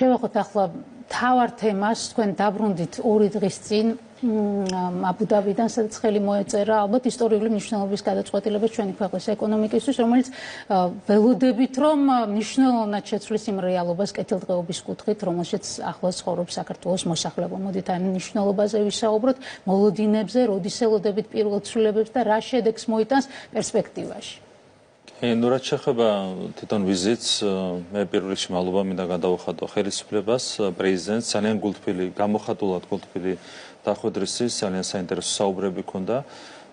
შევახოთ ახლა თავარ თემას, თქვენ დაბრუნდით 2 დღის წინ აბუ-დაბიდან, სადაც ხელი მოეწერა ალბათ ისტორიული მნიშვნელობის გადაწყვეტილებას ჩვენი ქვეყნის ეკონომიკისთვის, რომელიც ველოდებით, რომ მნიშვნელოვნად შეცვლის იმ რეალობას კეთილდღეობის კუთხით, რომელშიც ახლაც ცხოვრობს საქართველოს მოსახლეობა. მოდით ამ მნიშვნელობაზე ვისაუბროთ, მოლოდინებზე, როდის ელოდებით პირველ ცვლილებებს და რა შედეგს მოიტანს პერსპექტივაში. რაც შეეხება თვითონ ვიზიტს, მე პირველ რიგში მადლობა მინდა გადავუხადო ხელისუფლებას, პრეზიდენტს, ძალიან გამოხატულად გულთბილი დახვედრისის, ძალიან საინტერესო საუბრები ჰქონდა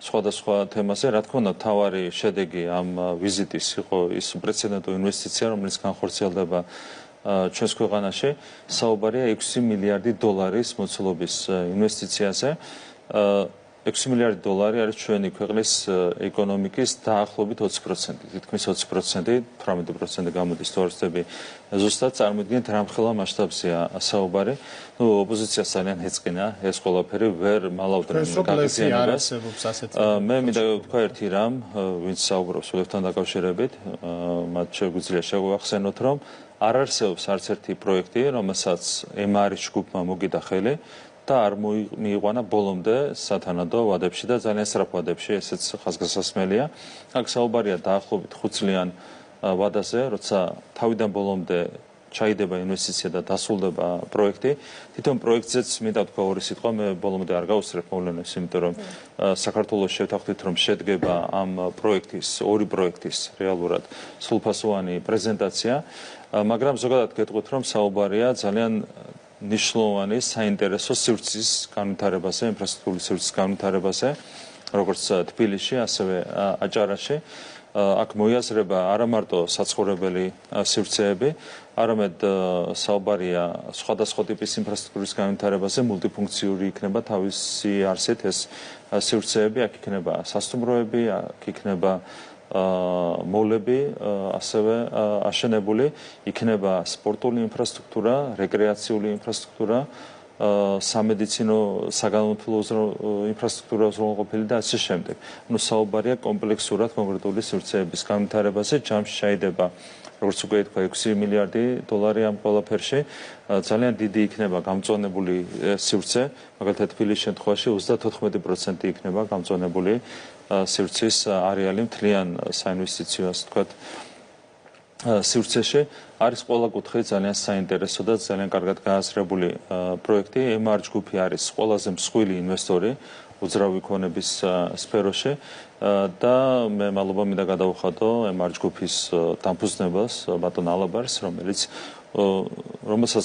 სხვადასხვა თემაზე. რა თქმა უნდა, მთავარი შედეგი ამ ვიზიტის იყო ის უპრეცედენტო ინვესტიცია, რომელიც განხორციელდება ჩვენს ქვეყანაში. საუბარია 6 მილიარდი დოლარის მოცულობის ინვესტიციაზე. 6 მილიარდი დოლარი არის ჩვენი ქვეყნის ეკონომიკის დაახლოებით 20%, თითქმის 20%, 18% გამოდის თუ არ ვცდები ზუსტად, წარმოიდგინეთ რამხელა მასშტაბზეა საუბარი. ოპოზიციას ძალიან ეწყინა ეს ყველაფერი, ვერ მალავდნენ გაგრძელებას. მე მინდა ვთქვა ერთი რამ, ვინც საუბრობს ველებთან დაკავშირებით, მათ შეგვიძლია შევახსენოთ, რომ არ არსებობს არც ერთი პროექტი, რომელსაც ემარის ჯგუფმა მოგიდა ხელი და არ მიიყვანა ბოლომდე სათანადო ვადებში და ძალიან სწრაფ ვადებში, ესეც ხაზგასასმელია. აქ საუბარია დაახლოებით 5 წლიან ვადაზე, როცა თავიდან ბოლომდე ჩაიდება ინვესტიცია და დასრულდება პროექტი. თვითონ პროექტზეც მინდა ვთქვა ორი სიტყვა, მე ბოლომდე არ გავუსწრებ მოვლენებს, იმიტომ რომ საქართველოს შევთანხმდით, რომ შედგება ამ ორი პროექტის რეალურად სრულფასოვანი პრეზენტაცია, მაგრამ ზოგადად გეტყვით, რომ საუბარია ძალიან ნიშნულოვანი საინტერესო სივრცის განვითარებაზე, ინფრასტრუქტურის სივრცის განვითარებაზე, როგორც თბილისში, ასევე აჭარაში. აქ მოიაზრება არა მარტო საცხოვრებელი სივრცეები, არამედ საუბარია სხვადასხვა ტიპის ინფრასტრუქტურის განვითარებაზე, მულტიფუნქციური იქნება თავისი არსით ეს სივრცეები, აქ იქნება სასტუმროები, აქ იქნება მოლები, ასევე აშენებული, იქნება სპორტული ინფრასტრუქტურა, რეკრეაციული ინფრასტრუქტურა, სამედიცინო საგანმანათლებლო ინფრასტრუქტურა უზრუნველყოფილი და ასე შემდეგ. ანუ საუბარია კომპლექსურად კონკრეტული სივრცეების განვითარებაზე, ჯამში ჩაიდება როგორც უკვე თქვა 6 მილიარდი დოლარი ამ ყველაფერში, ძალიან დიდი იქნება გამწვანებული სივრცე, მაგალითად თბილისის შემთხვევაში 34% იქნება გამწვანებული სივრცის არეალი მთლიან საინვესტიციო, ასე ვთქვათ, სივრცეში. არის ყველა კუთხით ძალიან საინტერესო და ძალიან კარგად გააზრებული პროექტი. ემარ ჯგუფი არის ყველაზე მსხვილი ინვესტორი უძრავი ქონების სფეროში და მე მადლობა მინდა გადავუხადო ემარ ჯგუფის დამფუძნებელს, ბატონ ალაბარს, რომელსაც